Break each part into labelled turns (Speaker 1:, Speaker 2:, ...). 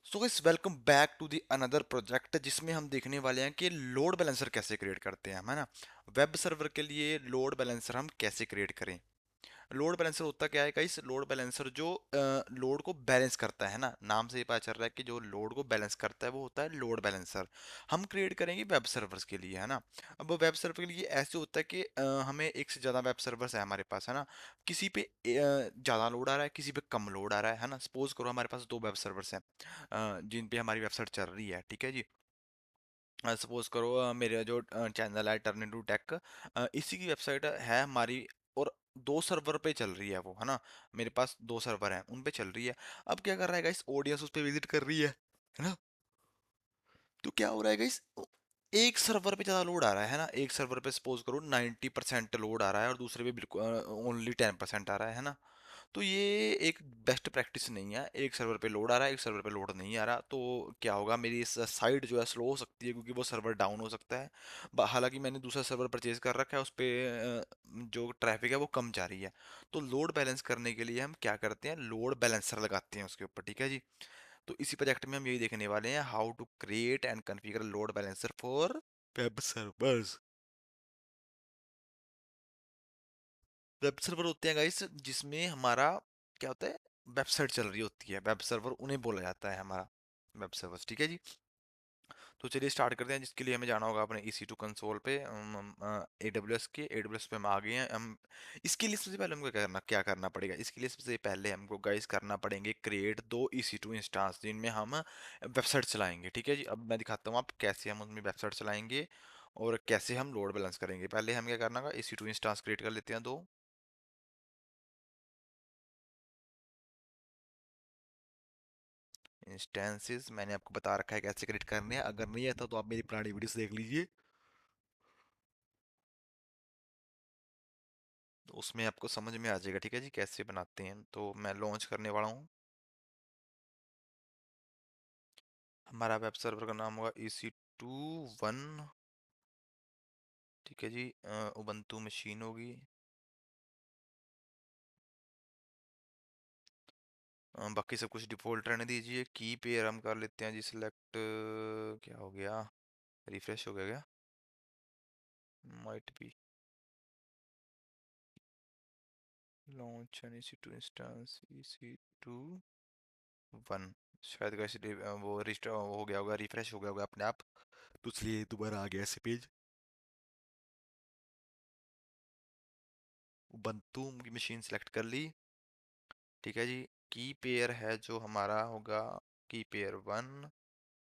Speaker 1: So guys welcome back to the another project जिसमें हम देखने वाले हैं कि लोड बैलेंसर कैसे क्रिएट करते हैं, है ना। वेब सर्वर के लिए लोड बैलेंसर हम कैसे क्रिएट करें। लोड बैलेंसर होता क्या है गाइस? लोड बैलेंसर जो लोड को बैलेंस करता है ना, नाम से ही पता चल रहा है कि जो लोड को बैलेंस करता है वो होता है लोड बैलेंसर। हम क्रिएट करेंगे वेब सर्वर्स के लिए, है ना। अब वेब सर्वर के लिए ऐसे होता है कि हमें एक से ज़्यादा वेब सर्वर्स है हमारे पास, है ना। किसी पे ज़्यादा लोड आ रहा है, किसी पे कम लोड आ रहा है ना। सपोज करो हमारे पास दो वेब सर्वर्स हैं जिन पे हमारी वेबसाइट चल रही है, ठीक है जी। सपोज करो मेरा जो चैनल है टर्न इनटू टेक, इसी की वेबसाइट है हमारी, और दो सर्वर पे चल रही है वो, है ना। मेरे पास दो सर्वर हैं, उन पे चल रही है। अब क्या कर रहा है गाइस? ऑडियंस उस पे विजिट कर रही है ना। तो क्या हो रहा है गाइस? एक सर्वर पे ज़्यादा लोड आ रहा है ना। एक सर्वर पे सपोज करो 90% लोड आ रहा है और दूसरे पे बिल्कुल ओनली 10% आ रहा है ना। तो ये एक बेस्ट प्रैक्टिस नहीं है। एक सर्वर पे लोड आ रहा है, एक सर्वर पे लोड नहीं आ रहा, तो क्या होगा, मेरी साइट जो है स्लो हो सकती है क्योंकि वो सर्वर डाउन हो सकता है। हालांकि मैंने दूसरा सर्वर परचेज कर रखा है, उस पे जो ट्रैफिक है वो कम जा रही है। तो लोड बैलेंस करने के लिए हम क्या करते हैं, लोड बैलेंसर लगाते हैं उसके ऊपर, ठीक है जी। तो इसी प्रोजेक्ट में हम यही देखने वाले हैं, how to create and configure load balancer for web servers. Web server होते हैं गाइस जिसमें हमारा क्या होता है, वेबसाइट चल रही होती है। वेब सर्वर उन्हें बोला जाता है, हमारा वेब सर्वर्स, ठीक है जी। तो चलिए स्टार्ट करते हैं, जिसके लिए हमें जाना होगा अपने EC2 कंसोल पे। AWS के AWS पे हम आ गए हैं हम। इसके लिए सबसे पहले हमको क्या करना पड़ेगा, इसके लिए सबसे पहले हमको गाइस करना पड़ेंगे क्रिएट दो EC2 इंस्टांस जिनमें हम वेबसाइट चलाएंगे, ठीक है जी। अब मैं दिखाता हूँ आप कैसे हम उनमें वेबसाइट चलाएंगे और कैसे हम लोड बैलेंस करेंगे। पहले हम क्या करना होगा, EC2 इंस्टांस क्रिएट कर लेते हैं दो इंस्टेंसेस। मैंने आपको बता रखा है कैसे क्रिएट करने हैं, अगर नहीं आता तो आप मेरी पुरानी वीडियोस देख लीजिए, तो उसमें आपको समझ में आ जाएगा, ठीक है जी, कैसे बनाते हैं। तो मैं लॉन्च करने वाला हूँ। हमारा वेब सर्वर का नाम होगा EC2 1, ठीक है जी। उबंटू मशीन होगी। बाकी सब कुछ डिफ़ॉल्ट रहने दीजिए। की पेयर हम कर लेते हैं जी सिलेक्ट। क्या हो गया, रिफ्रेश हो गया क्या? Might be launch N EC2 instance EC2 1। शायद कैसे वो रिस्टार्ट हो गया होगा, रिफ्रेश हो गया होगा अपने आप, तो इसलिए दोबारा आ गया ऐसे पेज। उबंटू की मशीन सेलेक्ट कर ली, ठीक है जी। की पेयर है जो हमारा होगा की पेयर 1।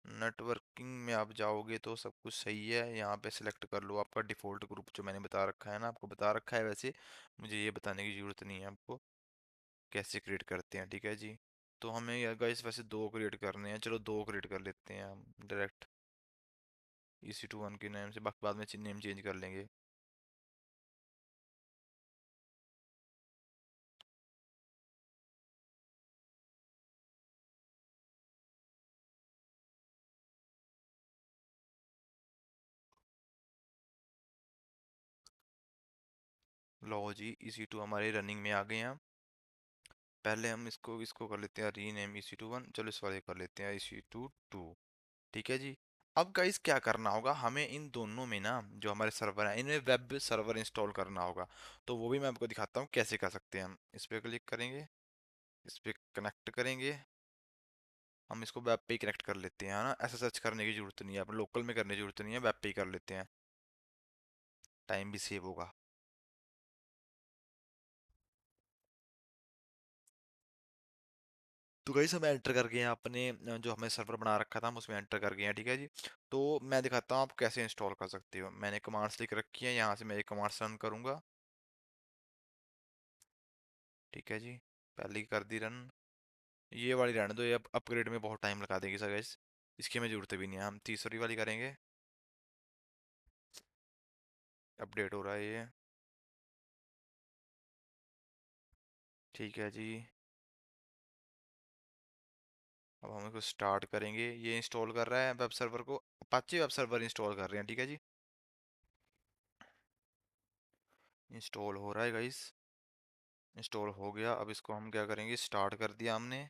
Speaker 1: नेटवर्किंग में आप जाओगे तो सब कुछ सही है, यहाँ पे सिलेक्ट कर लो आपका डिफ़ॉल्ट ग्रुप जो मैंने बता रखा है ना, आपको बता रखा है वैसे, मुझे ये बताने की ज़रूरत नहीं है आपको कैसे क्रिएट करते हैं, ठीक है जी। तो हमें यार गाइस वैसे दो क्रिएट करने हैं, चलो दो क्रिएट कर लेते हैं हम डायरेक्ट EC2 1 के नेम से, बाकी बाद में नेम चेंज कर लेंगे। लो जी, EC2 हमारे रनिंग में आ गए हैं। पहले हम इसको इसको कर लेते हैं रीनेम EC2 1, चलो इस वाले कर लेते हैं EC2 2, ठीक है जी। अब गाइस क्या करना होगा, हमें इन दोनों में ना जो हमारे सर्वर हैं इनमें वेब सर्वर इंस्टॉल करना होगा। तो वो भी मैं आपको दिखाता हूँ कैसे कर सकते हैं। हम इस पे क्लिक करेंगे, इस पे कनेक्ट करेंगे, हम इसको वेब पे ही कनेक्ट कर लेते हैं, है ना। ऐसा सर्च करने की जरूरत नहीं है, अपने लोकल में करने की जरूरत नहीं है, वेब पे ही कर लेते हैं, टाइम भी सेव होगा। तो गाइस हम एंटर कर गए हैं अपने जो हमें सर्वर बना रखा था हम उसमें एंटर कर गए हैं, ठीक है जी। तो मैं दिखाता हूँ आप कैसे इंस्टॉल कर सकते हो। मैंने कमांड्स लिख रखी है, यहाँ से मैं एक कमांड्स रन करूँगा, ठीक है जी। पहले की कर दी रन, ये वाली रहने दो, ये अपग्रेड में बहुत टाइम लगा देगी सर गाइस, इसकी हमें जरूरत भी नहीं है। हम तीसरी वाली करेंगे, अपडेट हो रहा है ये, ठीक है जी। अब हम इसको स्टार्ट करेंगे, ये इंस्टॉल कर रहा है वेब सर्वर को, अपाचे वेब सर्वर इंस्टॉल कर रहे हैं, ठीक है जी। इंस्टॉल हो रहा है गाइस, इंस्टॉल हो गया। अब इसको हम क्या करेंगे, स्टार्ट कर दिया हमने।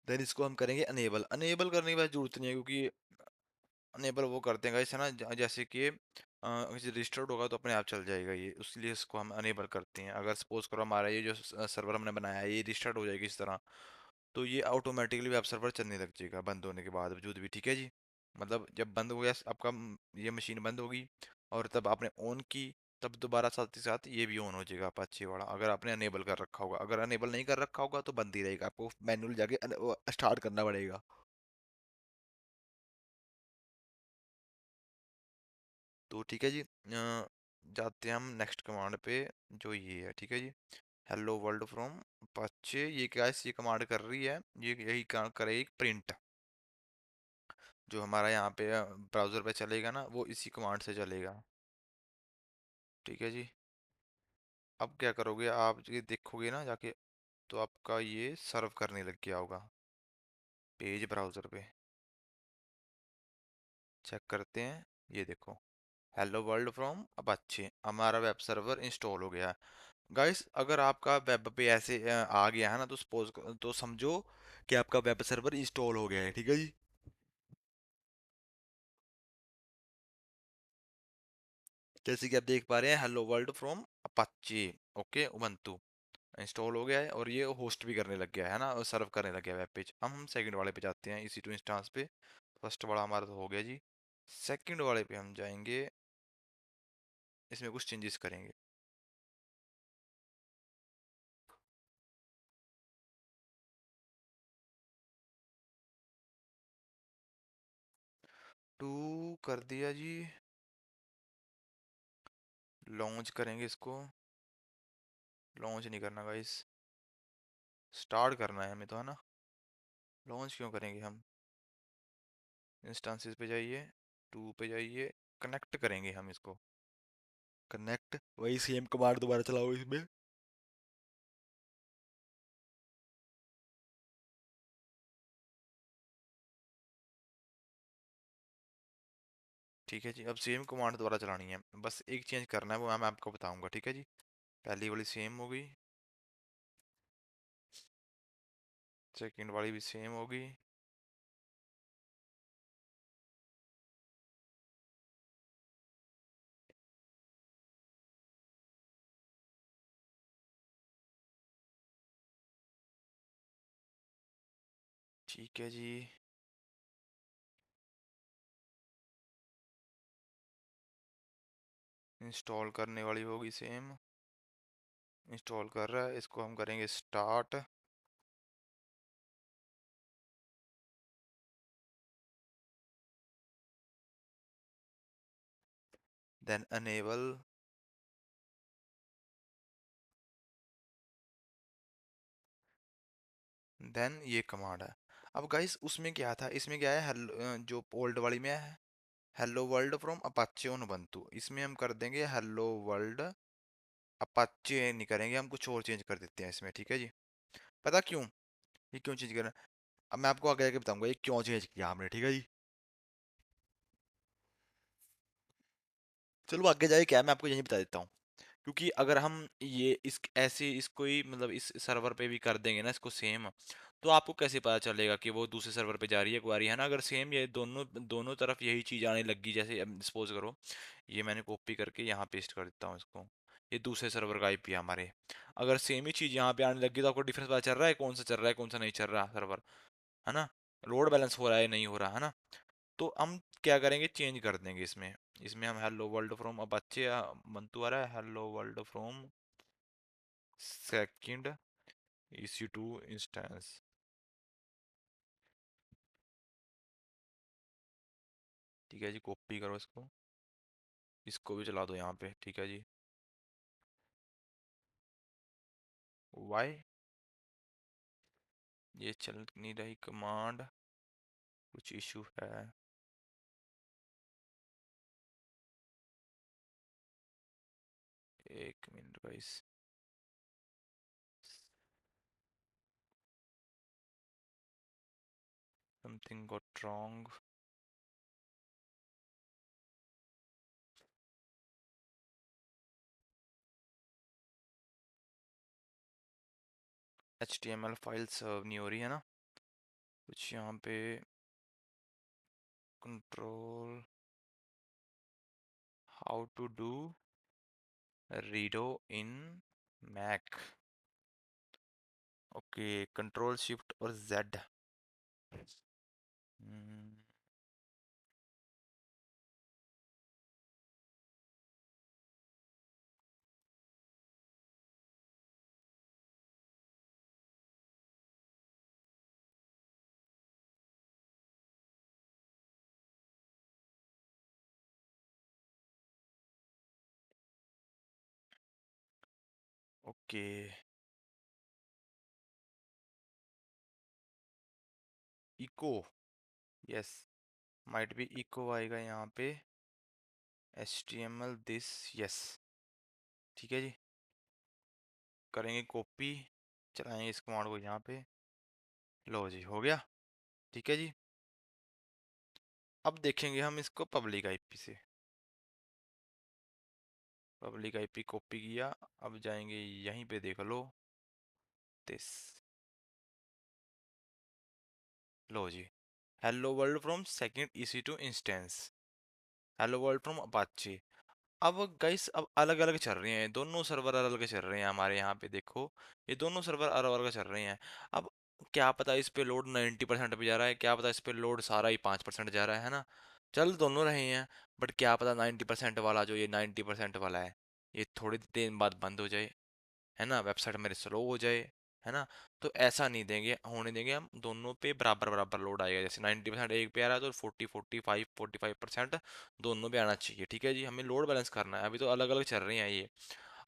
Speaker 1: देन इसको हम करेंगे अनेबल। अनेबल करने की वैसे जरूरत नहीं है, क्योंकि अनेबल वो करते हैं गाइस, है ना, जैसे कि रजिस्टर्ड होगा तो अपने आप चल जाएगा ये, उसलिए इसको हम अनेबल करते हैं। अगर सपोज करो हमारा ये जो सर्वर हमने बनाया है ये रजिस्टर्ड हो जाएगी इस तरह, तो ये ऑटोमेटिकली वेब सर्वर चलने लग जाएगा बंद होने के बाद वजूद भी, ठीक है जी। मतलब जब बंद हो गया आपका ये मशीन बंद होगी, और तब आपने ऑन की, तब दोबारा साथ ही साथ ये भी ऑन हो जाएगा अपाचे वाला, अगर आपने अनेबल कर रखा होगा। अगर अनेबल नहीं कर रखा होगा तो बंद ही रहेगा, आपको मैनुअल जाके स्टार्ट करना पड़ेगा। तो ठीक है जी, जाते हैं हम नेक्स्ट कमांड पे, जो ये है, ठीक है जी। हेलो वर्ल्ड फ्रॉम अपाचे, ये क्या है, ये कमांड कर रही है, ये यही काम करेगी प्रिंट, जो हमारा यहाँ पे ब्राउज़र पे चलेगा ना, वो इसी कमांड से चलेगा, ठीक है जी। अब क्या करोगे आप, ये देखोगे ना जाके, तो आपका ये सर्व करने लग गया होगा पेज ब्राउज़र पे। चेक करते हैं, ये देखो, हेलो वर्ल्ड फ्रॉम अपाचे, हमारा वेब सर्वर इंस्टॉल हो गया है। गाइस अगर आपका वेब पे ऐसे आ गया है ना, तो सपोज तो समझो कि आपका वेब सर्वर इंस्टॉल हो गया है, ठीक है जी। जैसे कि आप देख पा रहे हैं, hello world from Apache, okay Ubuntu install हो गया है, और ये होस्ट भी करने लग गया है ना, और सर्व करने लग गया वेब पेज। अब हम सेकंड वाले पे जाते हैं, इसी टू इंस्टांस पे। फर्स्ट वाला हमारा तो हो गया जी, सेकंड वाले पे हम जाएंगे, इसमें कुछ चेंजेस करेंगे। टू कर दिया जी, लॉन्च करेंगे इसको, लॉन्च नहीं करना गाइस, स्टार्ट करना है हमें तो, है ना। लॉन्च क्यों करेंगे हम, इंस्टांसेस पे जाइए, टू पे जाइए, कनेक्ट करेंगे हम इसको, कनेक्ट, वही सेम कमांड दोबारा चलाओ इसमें। ठीक है जी, अब सेम कमांड दोबारा चलानी है, बस एक चेंज करना है, वो मैं आपको बताऊंगा, ठीक है जी। पहली वाली सेम हो गई, सेकंड वाली भी सेम हो गई, ठीक है जी। इंस्टॉल करने वाली होगी सेम, इंस्टॉल कर रहा है, इसको हम करेंगे स्टार्ट, देन अनेबल, देन ये कमांड है। अब गाइस उसमें क्या था, इसमें क्या है, हेलो जो ओल्ड वाली में है, hello world from Apache on Ubuntu, इसमें हम कर देंगे हेलो वर्ल्ड अपाचे, नहीं करेंगे, हम कुछ और चेंज कर देते हैं इसमें, ठीक है जी। पता क्यों, ये क्यों चेंज करना, अब मैं आपको आगे आगे बताऊंगा ये क्यों चेंज किया हमने, ठीक है जी। चलो आगे जाए क्या है, मैं आपको यही बता देता हूँ। क्योंकि अगर हम ये इस ऐसे इसको ही मतलब इस सर्वर पे भी कर देंगे ना इसको सेम, तो आपको कैसे पता चलेगा कि वो दूसरे सर्वर पे जा रही है क्वारी, है ना। अगर सेम ये दोनों दोनों तरफ यही चीज़ आने लगी, जैसे सपोज करो ये मैंने कॉपी करके यहाँ पेस्ट कर देता हूँ इसको, ये दूसरे सर्वर का आईपी है हमारे, अगर सेम ही चीज़ यहाँ पे आने लगी तो आपको डिफरेंस पता चल रहा है कौन सा चल रहा है कौन सा नहीं चल रहा सर्वर, है ना। लोड बैलेंस हो रहा है नहीं हो रहा, है ना। तो हम क्या करेंगे, चेंज कर देंगे इसमें, इसमें हम हेलो वर्ल्ड फ्रॉम अब अच्छे मंतु आ रहा है, hello world from second EC2 instance, ठीक है जी। कॉपी करो इसको, इसको भी चला दो यहाँ पे, ठीक है जी। वाई, ये चल नहीं रही कमांड, कुछ इशू है, एक minute guys, something got wrong, HTML file serve नहीं हो रही है ना। कुछ यहाँ पे control how to do redo in Mac. Okay, control shift और Z. Okay, echo, yes, might be echo आएगा यहाँ पे। HTML दिस, यस, ठीक है जी। करेंगे कॉपी, चलाएंगे इस कमांड को यहाँ पे। लो जी, हो गया, ठीक है जी। अब देखेंगे हम इसको पब्लिक आईपी से। पब्लिक आईपी कॉपी किया। अब जाएंगे यहीं पे, देख लो दिस। लो जी, hello world from second EC2 instance, hello world from Apache. अब गाइस, अब अलग अलग चल रही हैं दोनों सर्वर, अलग अलग चल रहे हैं हमारे यहाँ पे, देखो ये दोनों सर्वर अलग अलग चल रहे हैं। अब क्या पता इस पे लोड 90% पे जा रहा है, क्या पता इस पे लोड सारा ही 5% जा रहा है ना। चल दोनों रहे हैं, बट क्या पता 90% वाला, जो ये 90% वाला है, ये थोड़ी देर बाद बंद हो जाए, है ना, वेबसाइट मेरे स्लो हो जाए, है ना। तो ऐसा नहीं देंगे, होने देंगे हम, दोनों पे बराबर बराबर लोड आएगा। जैसे 90% एक पे आ रहा है तो 45% दोनों पे आना चाहिए, ठीक है जी। हमें लोड बैलेंस करना है, अभी तो अलग अलग चल रही हैं ये।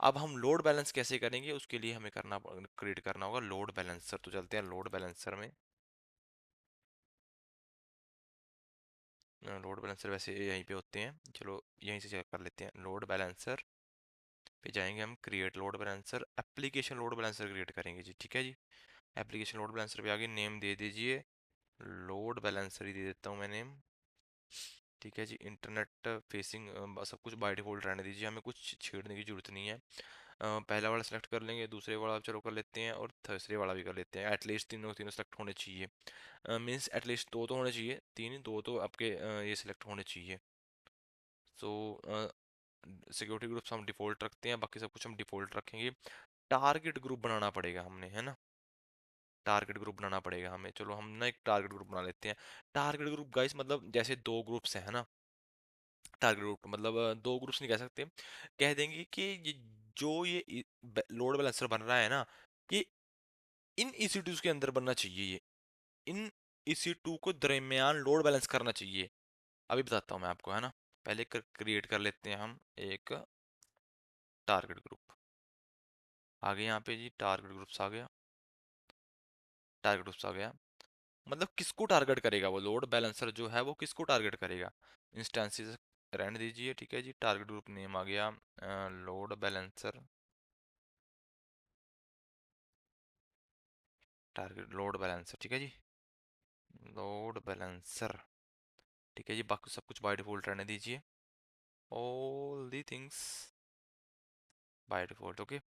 Speaker 1: अब हम लोड बैलेंस कैसे करेंगे, उसके लिए हमें क्रिएट करना होगा लोड बैलेंसर। तो चलते हैं लोड बैलेंसर में। लोड बैलेंसर वैसे यहीं पे होते हैं, चलो यहीं से चेक कर लेते हैं। लोड बैलेंसर पे जाएंगे हम, create load balancer, application load balancer create करेंगे जी, ठीक है जी। एप्लीकेशन लोड बैलेंसर पे आगे नेम दे दीजिए, लोड बैलेंसर ही दे देता हूँ मैं नेम, ठीक है जी। इंटरनेट फेसिंग सब कुछ बाय डिफॉल्ट रहने दीजिए, हमें कुछ छेड़ने की जरूरत नहीं है। पहला वाला सेलेक्ट कर लेंगे, दूसरे वाला चलो कर लेते हैं, और तीसरे वाला भी कर लेते हैं। एटलीस्ट तीनों तीनों सेलेक्ट होने चाहिए, मीन्स एटलीस्ट दो तो होने चाहिए, तीन दो तो आपके ये सिलेक्ट होने चाहिए। सो सिक्योरिटी ग्रुप्स हम डिफॉल्ट रखते हैं, बाकी सब कुछ हम डिफॉल्ट रखेंगे। टारगेट ग्रुप बनाना पड़ेगा हमने, है ना, टारगेट ग्रुप बनाना पड़ेगा हमें। चलो हम ना एक टारगेट ग्रुप बना लेते हैं। टारगेट ग्रुप गाइस, मतलब जैसे दो ग्रुप्स हैं, है ना। टारगेट ग्रुप मतलब दो ग्रुप्स नहीं कह सकते, कह देंगे कि ये जो ये लोड बैलेंसर बन रहा है ना, ये इन EC2 के अंदर बनना चाहिए, ये इन EC2 को दरमियान लोड बैलेंस करना चाहिए। अभी बताता हूँ मैं आपको, है ना। पहले क्रिएट कर लेते हैं हम एक टारगेट ग्रुप। आ गया यहाँ पे जी, टारगेट ग्रुप्स आ गया, टारगेट ग्रुप्स आ गया। मतलब किसको टारगेट करेगा वो लोड बैलेंसर जो है, वो किसको टारगेट करेगा, इंस्टेंसेस रहने दीजिए, ठीक है जी। टारगेट ग्रुप नेम आ गया load balancer, target load balancer, ठीक है जी, लोड बैलेंसर, ठीक है जी। बाकी सब कुछ बाय डिफॉल्ट रहने दीजिए, all the things by default, okay.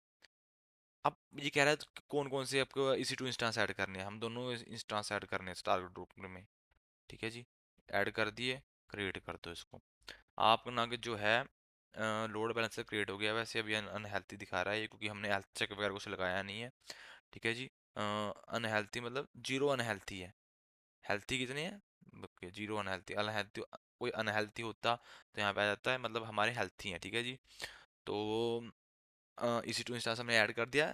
Speaker 1: अब ये कह रहा है कि कौन कौन से आपको EC2 इंस्टेंस ऐड करने हैं, हम दोनों इंस्टेंस ऐड करने हैं टारगेट ग्रुप में, ठीक है जी। ऐड कर दिए, क्रिएट कर दो इसको। आप ना कि जो है लोड बैलेंसर क्रिएट हो गया, वैसे अभी अनहेल्थी दिखा रहा है ये, क्योंकि हमने हेल्थ चेक वगैरह कुछ लगाया नहीं है, ठीक है जी। अनहेल्थी मतलब जीरो अनहेल्थी है, हेल्थी कितनी है, ओके, जीरो अनहेल्थी। अनहेल्थी, कोई अनहेल्थी होता तो यहाँ पे आ जाता है, मतलब हमारे हेल्थी हैं, ठीक है जी। तो EC2 इंस्टेंस हमने ऐड कर दिया।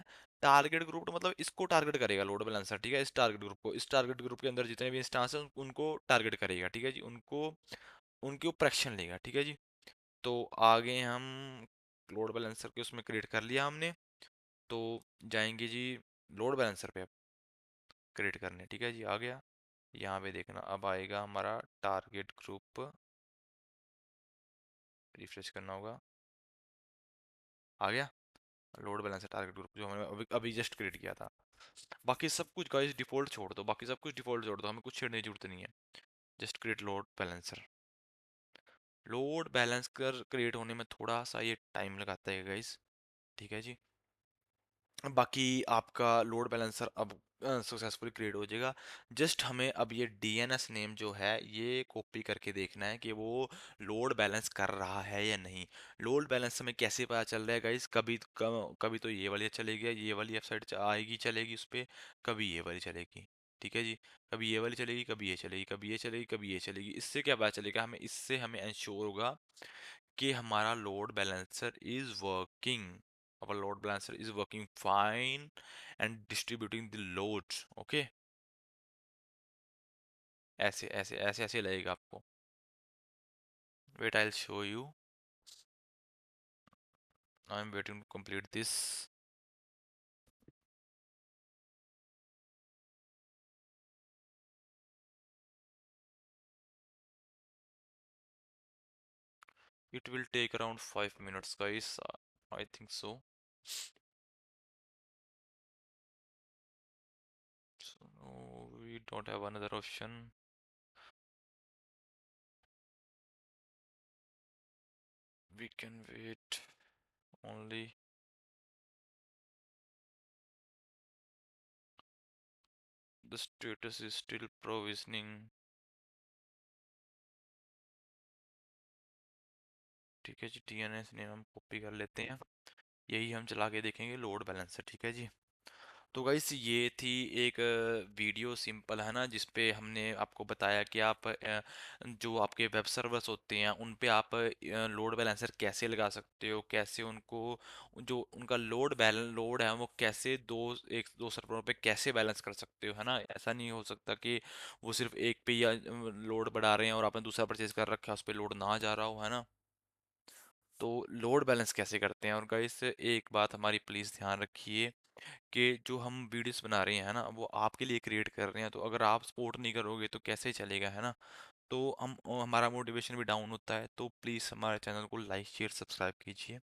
Speaker 1: टारगेट ग्रुप मतलब इसको टारगेट करेगा लोड बैलेंसर, ठीक है, इस टारगेट ग्रुप को, इस टारगेट ग्रुप के अंदर जितने भी इंस्टेंस हैं उनको टारगेट करेगा, ठीक है जी। उनको, उनके ऊपर एक्शन लेगा, ठीक है जी। तो आगे हम लोड बैलेंसर के उसमें क्रिएट कर लिया हमने, तो जाएंगे जी लोड बैलेंसर पे अब क्रिएट करने, ठीक है जी। आ गया, यहाँ पे देखना अब आएगा हमारा टारगेट ग्रुप, रिफ्रेश करना होगा, आ गया लोड बैलेंसर टारगेट ग्रुप, जो हमने अभी अभी जस्ट क्रिएट किया था। बाकी सब कुछ गाइस डिफॉल्ट छोड़ दो, बाकी सब कुछ डिफॉल्ट छोड़ दो, हमें कुछ छेड़ने की जरूरत नहीं है। Just create load balancer. Load balance कर क्रिएट होने में थोड़ा सा ये टाइम लगाता है गाइस, ठीक है जी। बाकी आपका लोड बैलेंसर अब सक्सेसफुली क्रिएट हो जाएगा। जस्ट हमें अब ये डीएनएस नेम जो है ये कॉपी करके देखना है कि वो लोड बैलेंस कर रहा है या नहीं। लोड बैलेंस हमें कैसे पता चल रहा है गाइस? कभी तो ये वाली चलेगी, ये वाली वेबसाइट आएगी चलेगी उस पे, कभी ये वाली चलेगी। ठीक है जी। कभी ये वाली चलेगी, कभी ये चलेगी, कभी ये चलेगी, कभी ये चलेगी। इससे क्या पता चलेगा हमें? इससे हमें इंश्योर होगा कि हमारा load balancer is working, our load balancer is working fine and distributing the loads, okay। ऐसे ऐसे ऐसे ऐसे लगेगा आपको। wait, I'll show you। I'm waiting to complete this। it will take around 5 minutes guys, I think so। So no, we don't have another option। we can wait only। the status is still provisioning। ठीक है जी, TNS ने हम copy कर लेते हैं। यही हम चला के देखेंगे लोड बैलेंसर। ठीक है जी। तो गाइस ये थी एक वीडियो सिंपल है ना, जिसपे हमने आपको बताया कि आप जो आपके वेब सर्वर्स होते हैं उन पे आप लोड बैलेंसर कैसे लगा सकते हो, कैसे उनको जो उनका लोड है वो कैसे दो सर्वरों पे कैसे बैलेंस कर सकते हो, है ना। ऐसा नहीं हो सकता कि वो सिर्फ एक पे या लोड बढ़ा रहे हैं और आपने दूसरा परचेज कर रखा है उस पे लोड ना जा रहा हो, है ना। तो लोड बैलेंस कैसे करते हैं? और गाइस एक बात हमारी प्लीज़ ध्यान रखिए कि जो हम वीडियोस बना रहे हैं ना वो आपके लिए क्रिएट कर रहे हैं, तो अगर आप सपोर्ट नहीं करोगे तो कैसे चलेगा, है ना। तो हमारा मोटिवेशन भी डाउन होता है। तो प्लीज़ हमारे चैनल को लाइक शेयर सब्सक्राइब कीजिए।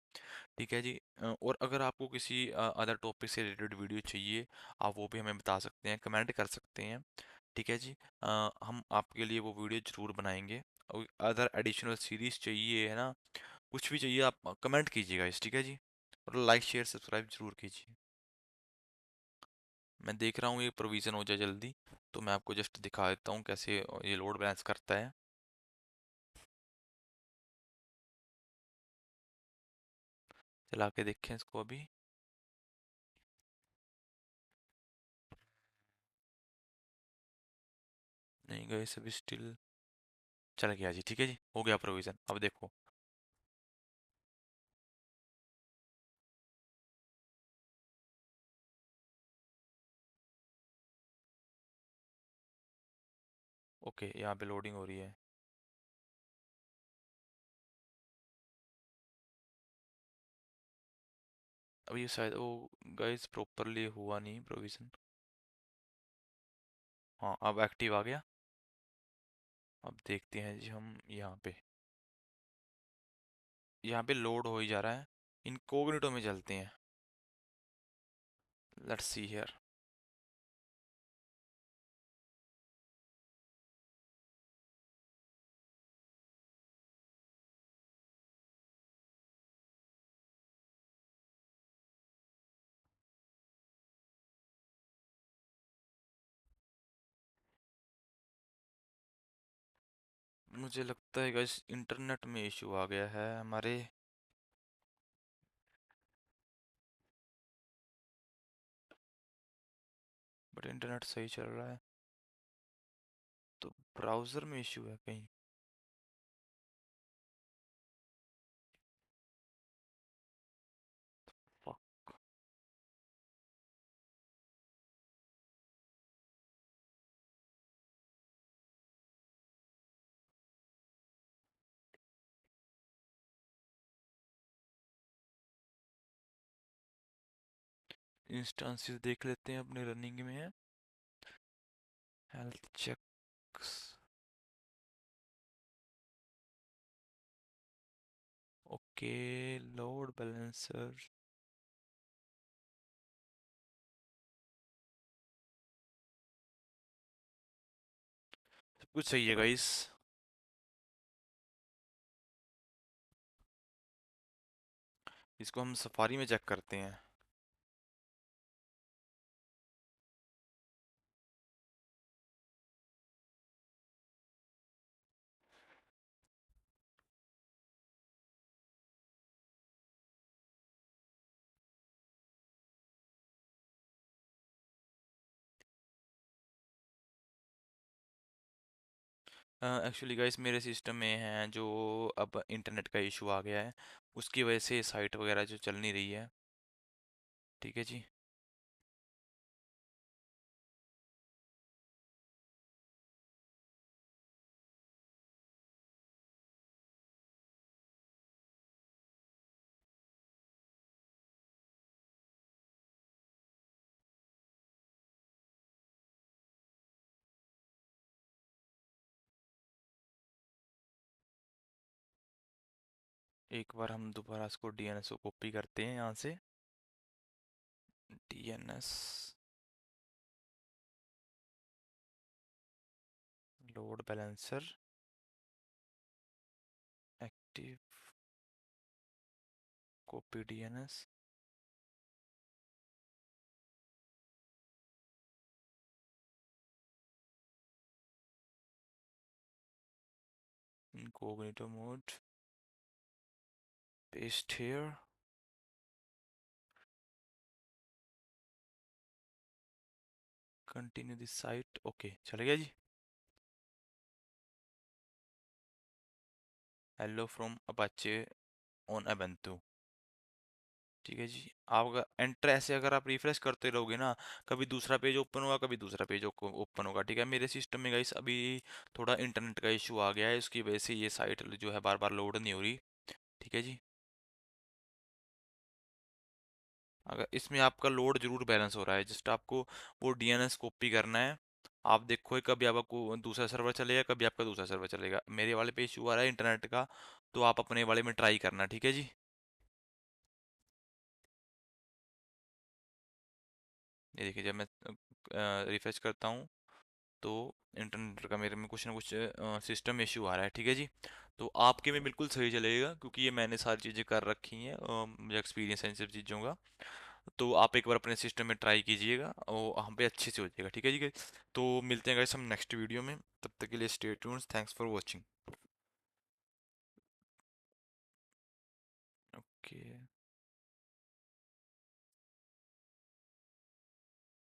Speaker 1: ठीक है जी। और अगर आपको किसी अदर टॉपिक से रिलेटेड वीडियो चाहिए, आप वो भी हमें बता सकते हैं, कमेंट कर सकते हैं। ठीक है जी। हम आपके लिए वो वीडियो ज़रूर बनाएंगे। और अदर एडिशनल सीरीज चाहिए, है ना, कुछ भी चाहिए आप कमेंट कीजिएगा इस। ठीक है जी। और लाइक शेयर सब्सक्राइब जरूर कीजिए। मैं देख रहा हूँ ये प्रोविज़न हो जाए जल्दी, तो मैं आपको जस्ट दिखा देता हूँ कैसे ये लोड बैलेंस करता है। चला के देखें इसको अभी। नहीं गए सभी स्टिल। चल गया जी। ठीक है जी, हो गया प्रोविज़न। अब देखो। ओके, यहाँ पे लोडिंग हो रही है। अब ये शायद वो गाइस प्रॉपरली हुआ नहीं प्रोविज़न। हाँ, अब एक्टिव आ गया। अब देखते हैं जी हम यहाँ पे लोड हो ही जा रहा है। इनकॉग्निटो में चलते हैं। Let's see here. मुझे लगता है गाइस इंटरनेट में इशू आ गया है हमारे। बट इंटरनेट सही चल रहा है। तो ब्राउज़र में इशू है कहीं। Fuck। इंस्टांसेस देख लेते हैं अपने रनिंग में है। Health checks. Okay. Load balancer. सब कुछ सही है गाइस। इसको हम सफारी में चेक करते हैं। एक्चुअली गाइस मेरे सिस्टम में है जो अब इंटरनेट का इशू आ गया है, उसकी वजह से साइट वगैरह जो चल नहीं रही है। ठीक है जी। एक बार हम दोबारा इसको डीएनएस को कॉपी करते हैं यहाँ से। DNS load balancer active copy DNS incognito mode, paste here, continue this site. Okay चल गया जी। Hello from Apache on Ubuntu. ठीक है जी। आप अगर एंटर ऐसे अगर आप रिफ्रेश करते रहोगे ना, कभी दूसरा पेज ओपन होगा, कभी दूसरा पेज ओपन होगा। ठीक है, मेरे सिस्टम में गाइस अभी थोड़ा इंटरनेट का इशू आ गया है, उसकी वजह से ये साइट जो है बार बार लोड नहीं हो रही। ठीक है जी। अगर इसमें आपका लोड जरूर बैलेंस हो रहा है, जस्ट आपको वो डीएनएस कॉपी करना है। आप देखो कभी आपको दूसरा सर्वर चलेगा, कभी आपका दूसरा सर्वर चलेगा। मेरे वाले पे इशू आ रहा है इंटरनेट का, तो आप अपने वाले में ट्राई करना। ठीक है जी। ये देखिए जब मैं रिफ्रेश करता हूँ तो इंटरनेट का मेरे में कुछ ना कुछ सिस्टम इशू आ रहा है। ठीक है जी। तो आपके में बिल्कुल सही चलेगा, क्योंकि ये मैंने सारी चीज़ें कर रखी हैं, मुझे एक्सपीरियंस है इन सब चीज़ों का। तो आप एक बार अपने सिस्टम में ट्राई कीजिएगा और हम पे अच्छे से हो जाएगा। ठीक है जी guys? तो मिलते हैं गाइस हम नेक्स्ट वीडियो में, तब तक के लिए stay tuned, thanks for watching. Okay.